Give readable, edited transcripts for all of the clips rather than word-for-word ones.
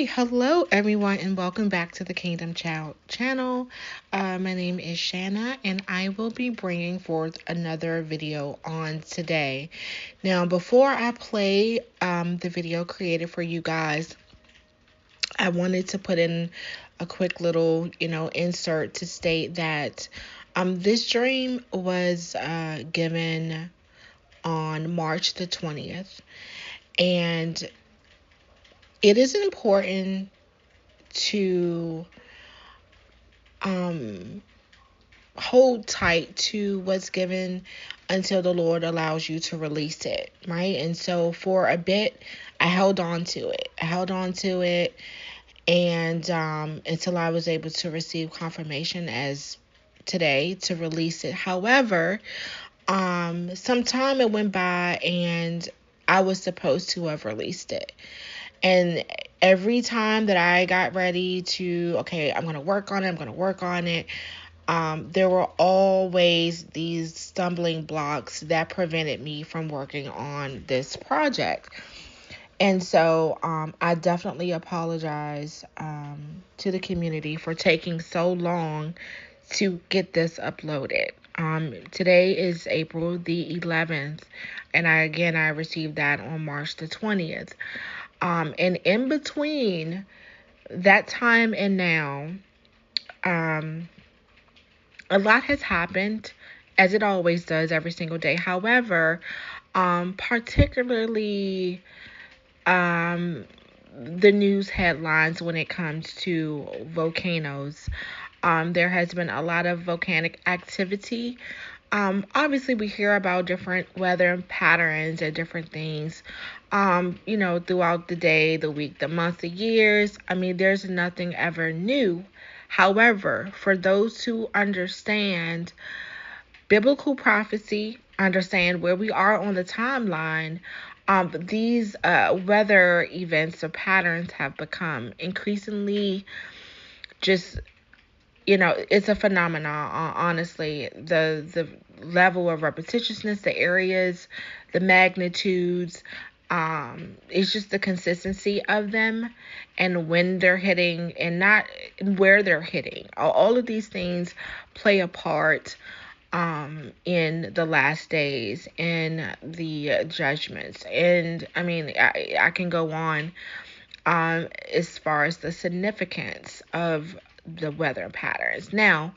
Hello everyone, and welcome back to the Kingdom Child channel. My name is Shanna, and I will be bringing forth another video on today. Now, before I play the video created for you guys, I wanted to put in a quick little, insert to state that this dream was given on March the 20th, and it is important to um hold tight to what's given until the Lord allows you to release it, right? And so for a bit, I held on to it. And until I was able to receive confirmation as today to release it. However, some time it went by and I was supposed to have released it. And every time that I got ready to, okay, I'm going to work on it, there were always these stumbling blocks that prevented me from working on this project. And so I definitely apologize to the community for taking so long to get this uploaded. Today is April the 11th, and I received that on March the 20th. And in between that time and now, a lot has happened, as it always does every single day. However, particularly the news headlines when it comes to volcanoes. There has been a lot of volcanic activity. Obviously, we hear about different weather patterns and different things, throughout the day, the week, the month, the years. I mean, there's nothing ever new. However, for those who understand biblical prophecy, understand where we are on the timeline, these weather events or patterns have become increasingly just, it's a phenomenon. Honestly, the level of repetitiousness, the areas, the magnitudes, it's just the consistency of them and when they're hitting and not where they're hitting. All of these things play a part in the last days, in the judgments. And I mean, I can go on as far as the significance of the weather patterns. Now,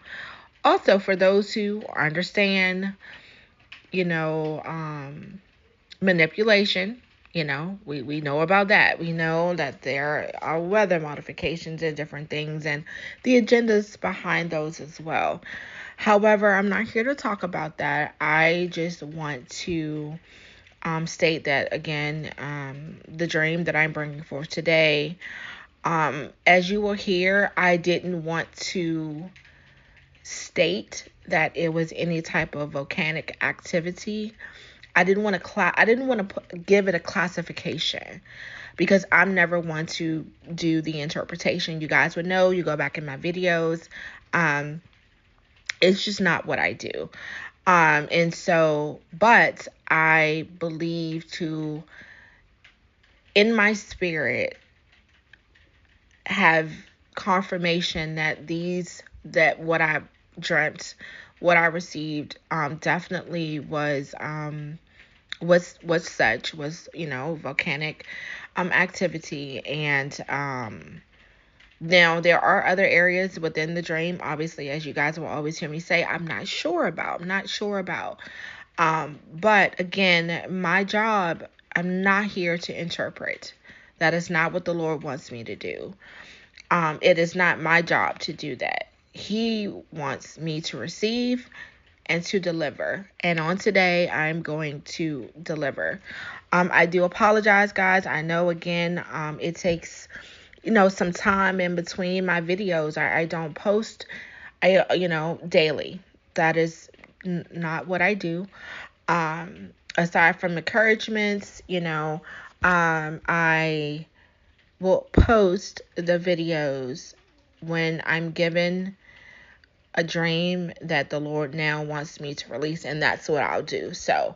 also for those who understand, you know, manipulation, we know about that. We know that there are weather modifications and different things and the agendas behind those as well. However, I'm not here to talk about that. I just want to state that again, the dream that I'm bringing forth today, as you will hear, I didn't want to state that it was any type of volcanic activity. I didn't want to give it a classification because I'm never one to do the interpretation. You guys would know. You go back in my videos. It's just not what I do. And so, but I believe in my spirit, have confirmation that what I dreamt, what I received, definitely was volcanic activity. And now there are other areas within the dream, obviously, as you guys will always hear me say, I'm not sure about. But again, my job, I'm not here to interpret. That is not what the Lord wants me to do. It is not my job to do that. He wants me to receive and to deliver. And on today, I'm going to deliver. I do apologize, guys. I know, again, it takes, some time in between my videos. I don't post, daily. That is not what I do. Aside from encouragements, I will post the videos when I'm given a dream that the Lord now wants me to release, and that's what I'll do. So,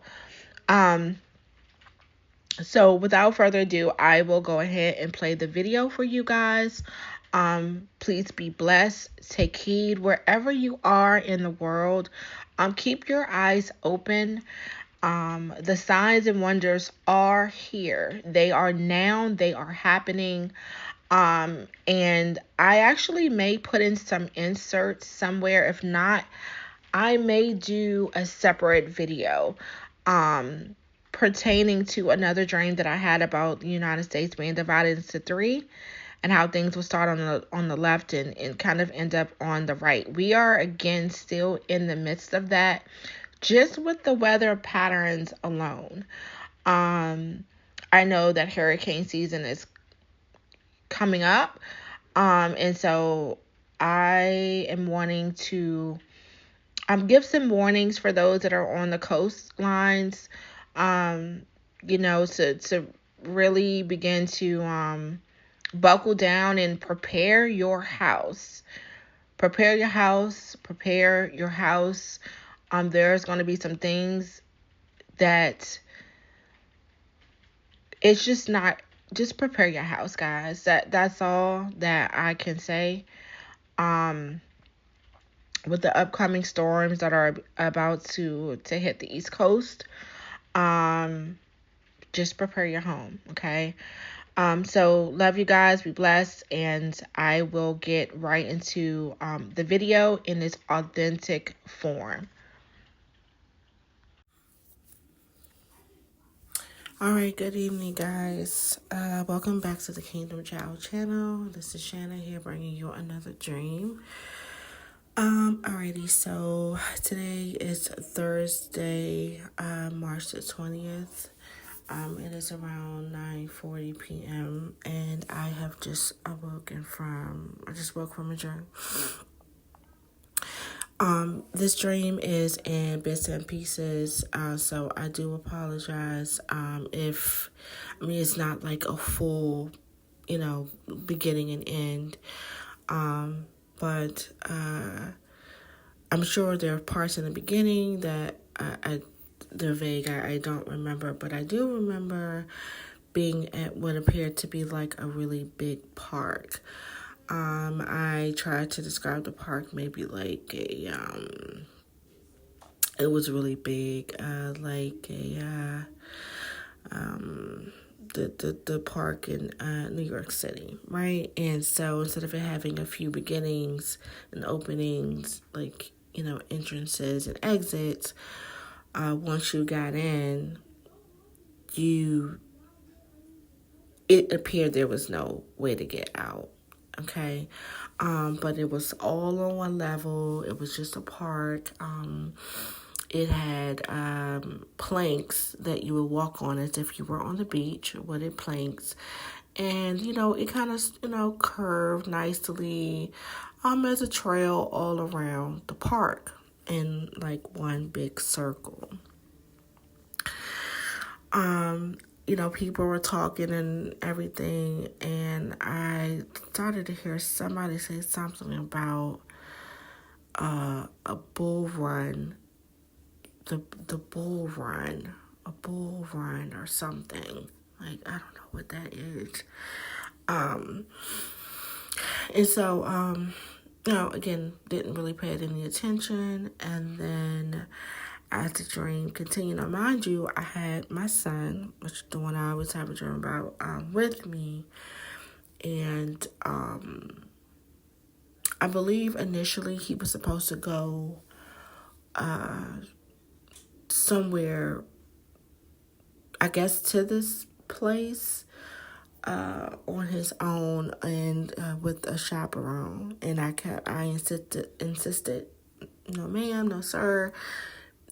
So without further ado, I will go ahead and play the video for you guys. Please be blessed. Take heed wherever you are in the world. Keep your eyes open. The signs and wonders are here. They are now. They are happening. And I actually may put in some inserts somewhere. If not, I may do a separate video um pertaining to another dream that I had about the United States being divided into three, and how things will start on the left and kind of end up on the right. We are again still in the midst of that, just with the weather patterns alone. Um I know that hurricane season is coming up. And so I am wanting to give some warnings for those that are on the coastlines, um, to really begin to buckle down and prepare your house. Prepare your house. Prepare your house. There's going to be some things that it's just not. Just prepare your house, guys. That's all that I can say. Um, with the upcoming storms that are about to hit the East Coast, um, just prepare your home, okay? So love you guys, be blessed, and I will get right into the video in its authentic form. All right, good evening, guys. Welcome back to the Kingdom Child channel. This is Shanna here, bringing you another dream. Alrighty, so today is Thursday, March the 20th. It is around 9:40 p.m. and I have just I just woke from a dream. This dream is in bits and pieces, so I do apologize. If it's not like a full, beginning and end. But I'm sure there are parts in the beginning that they're vague. I don't remember, but I do remember being at what appeared to be like a really big park. I tried to describe the park maybe like it was really big, like the park in New York City, right? And so instead of it having a few beginnings and openings, like entrances and exits, once you got in, it appeared there was no way to get out. Okay. But it was all on one level. It was just a park. It had planks that you would walk on as if you were on the beach, wooded planks. And, it kind of, curved nicely as a trail all around the park in like one big circle. People were talking and everything, and I started to hear somebody say something about a bull run, the bull run, a bull run or something. Like, I don't know what that is. And so, again, didn't really pay it any attention. And then as the dream continued, now mind you, I had my son, which is the one I always have a dream about, with me. And I believe initially he was supposed to go somewhere, I guess, to this place on his own and with a chaperone. And I insisted, no ma'am, no sir,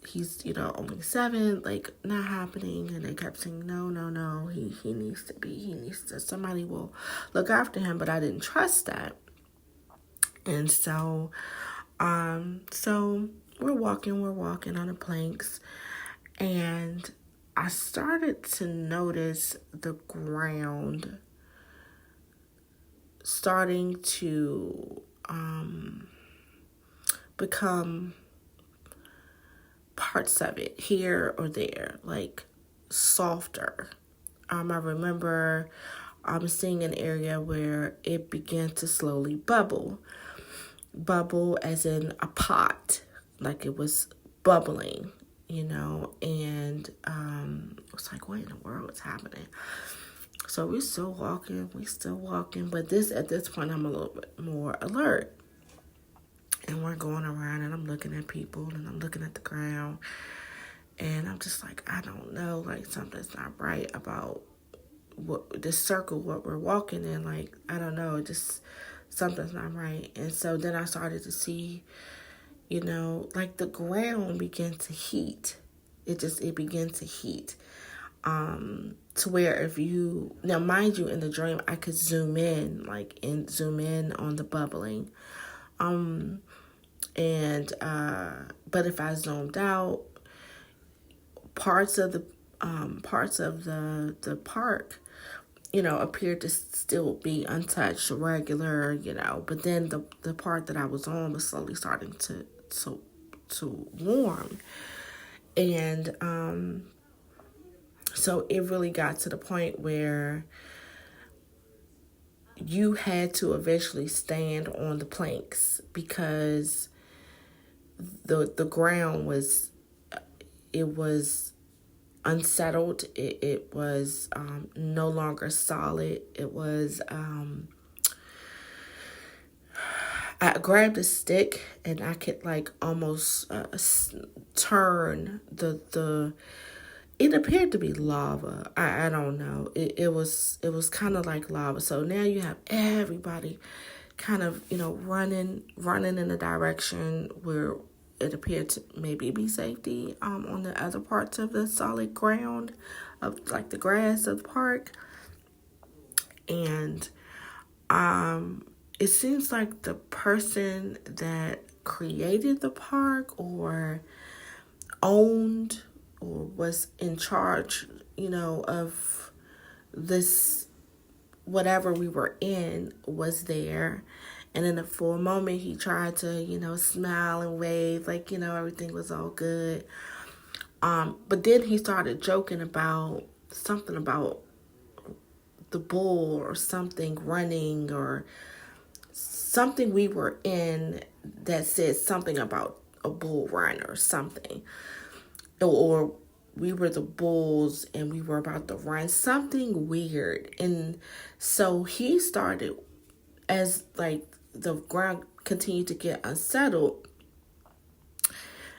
he's, only 7, like, not happening. And they kept saying, no, he needs to, somebody will look after him. But I didn't trust that. And so, we're walking on the planks, and I started to notice the ground starting to become parts of it here or there, like softer, I remember seeing an area where it began to slowly bubble. Bubble as in a pot, like it was bubbling, and it was like, what in the world is happening? So we still walking, but at this point I'm a little bit more alert. And we're going around and I'm looking at people and I'm looking at the ground. And I'm just like, I don't know, like something's not right about what this circle, what we're walking in. Like, I don't know, just something's not right. And so then I started to see, like the ground began to heat. It began to heat. To where now mind you, in the dream, I could zoom in on the bubbling. But if I zoomed out, parts of the park, appeared to still be untouched, regular, but then the part that I was on was slowly starting to warm. And so it really got to the point where you had to eventually stand on the planks because the ground was unsettled. It was no longer solid. It was I grabbed a stick and I could like almost turn the it appeared to be lava. I don't know. It was kind of like lava. So now you have everybody kind of, running in a direction where it appeared to maybe be safety on the other parts of the solid ground of like the grass of the park. And it seems like the person that created the park or owned or was in charge, of this, whatever we were in, was there. And then for a moment, he tried to, smile and wave like, everything was all good. But then he started joking about something about the bull or something running or something we were in that said something about a bull run or something. Or we were the bulls and we were about to run, something weird. And so he started, as like the ground continued to get unsettled,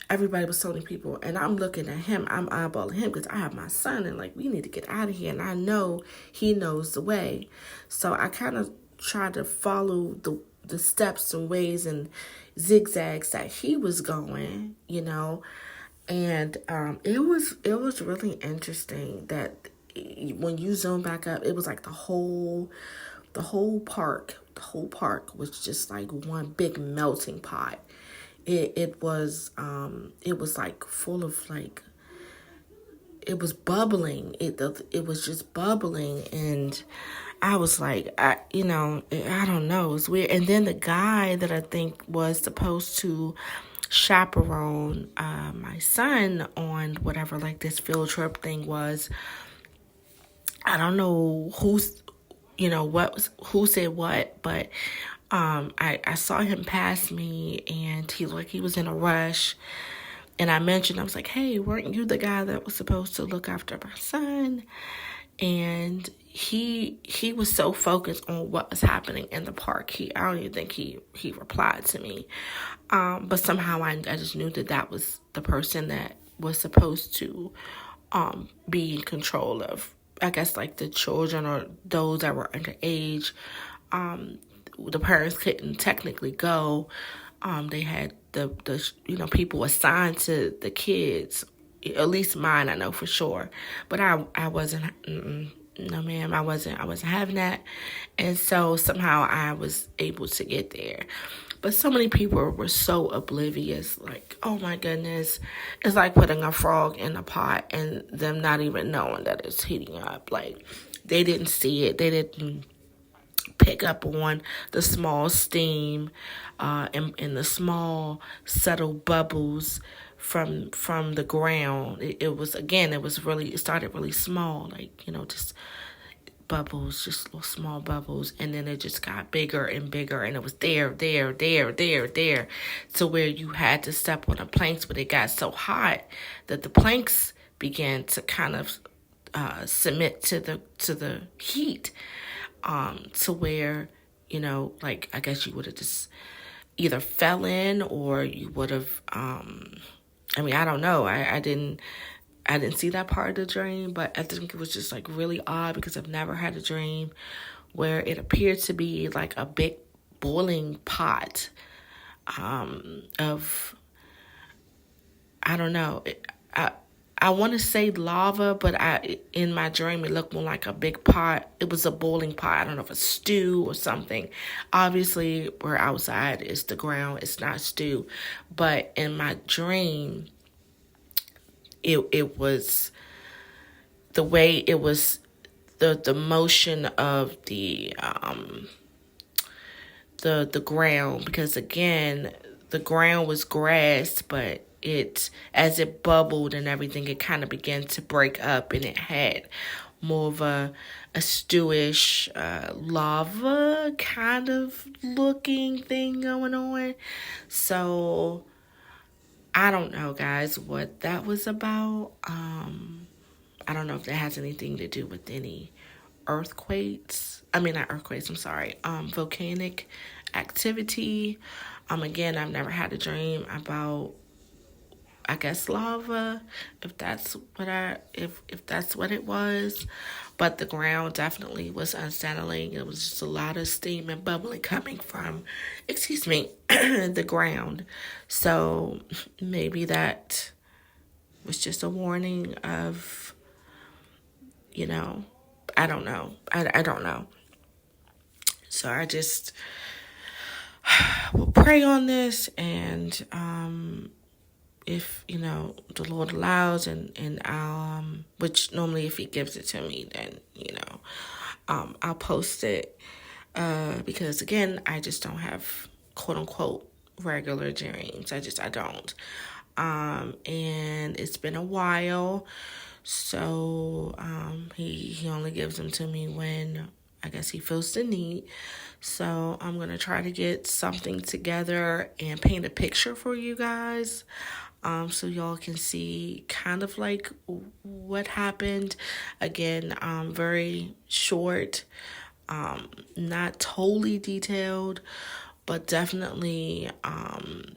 everybody was telling people, and I'm looking at him, I'm eyeballing him because I have my son and like we need to get out of here, and I know he knows the way. So I kind of tried to follow the steps and ways and zigzags that he was going, And it was really interesting that when you zoom back up, it was like the whole park was just like one big melting pot. It was like full of like, it was bubbling. It was just bubbling, and I was like, I don't know, it's weird. And then the guy that I think was supposed to chaperone my son on whatever like this field trip thing was, I don't know who said what, but I saw him pass me and he looked like he was in a rush. And I was like, hey, weren't you the guy that was supposed to look after my son? And he was so focused on what was happening in the park. I don't even think he replied to me. But somehow I just knew that was the person that was supposed to be in control of, I guess, like the children or those that were underage. The parents couldn't technically go. They had the people assigned to the kids. At least mine, I know for sure. But I wasn't. No, ma'am, I wasn't having that. And so somehow I was able to get there. But so many people were so oblivious, like, oh my goodness. It's like putting a frog in a pot and them not even knowing that it's heating up. Like, they didn't see it. They didn't pick up on the small steam and the small subtle bubbles from the ground. It was, again, it started really small, like, just bubbles, just little small bubbles, and then it just got bigger and bigger, and it was there, to where you had to step on the planks, but it got so hot that the planks began to kind of submit to the heat, to where, like, I guess you would have just either fell in, or you would have, I don't know. I didn't see that part of the dream, but I think it was just like really odd, because I've never had a dream where it appeared to be like a big boiling pot, of, I don't know. I want to say lava, but in my dream it looked more like a big pot. It was a boiling pot. I don't know if it's stew or something. Obviously, we're outside. It's the ground. It's not stew. But in my dream, it was the way it was, the motion of the ground, because again, the ground was grass, but as it bubbled and everything, it kind of began to break up, and it had more of a stewish, lava kind of looking thing going on. So I don't know, guys, what that was about. I don't know if that has anything to do with any earthquakes. Not earthquakes, I'm sorry. Volcanic activity. Again, I've never had a dream about, I guess, lava, if that's what it was. But the ground definitely was unsettling. It was just a lot of steam and bubbling coming from, the ground. So maybe that was just a warning of, I don't know. I don't know. So I just will pray on this, and if the Lord allows, and which normally if He gives it to me, then I'll post it, because again, I just don't have quote unquote regular dreams. I don't, and it's been a while, so he only gives them to me when I guess he feels the need. So I'm going to try to get something together and paint a picture for you guys, so y'all can see kind of like what happened. Again, very short, not totally detailed, but definitely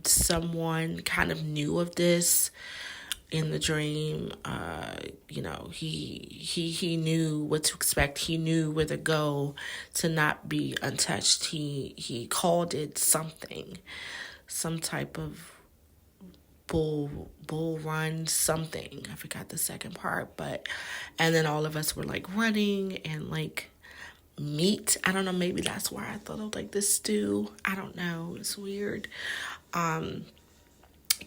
someone kind of knew of this in the dream. He knew what to expect. He knew where to go to not be untouched. He called it something, some type of bull run, something. I forgot the second part, and then all of us were like running and like meat. I don't know, maybe that's why I thought of like this stew. I don't know. It's weird.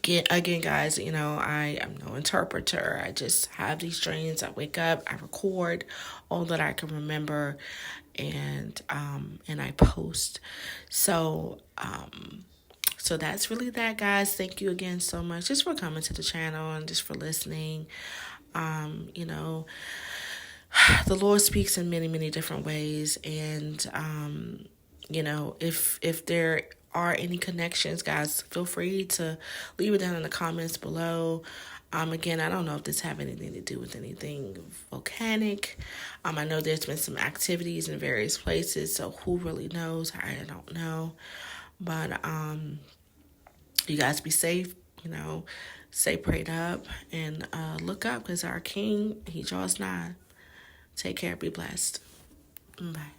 Again, guys, I am no interpreter. I just have these dreams. I wake up, I record all that I can remember, and I post. So that's really that, guys. Thank you again so much just for coming to the channel and just for listening. The Lord speaks in many, many different ways, and if there are any connections, guys, feel free to leave it down in the comments below. Again, I don't know if this have anything to do with anything volcanic. I know there's been some activities in various places, so who really knows? I don't know. But you guys be safe, stay prayed up, and look up, because our King, He draws nigh. Take care, be blessed. Bye.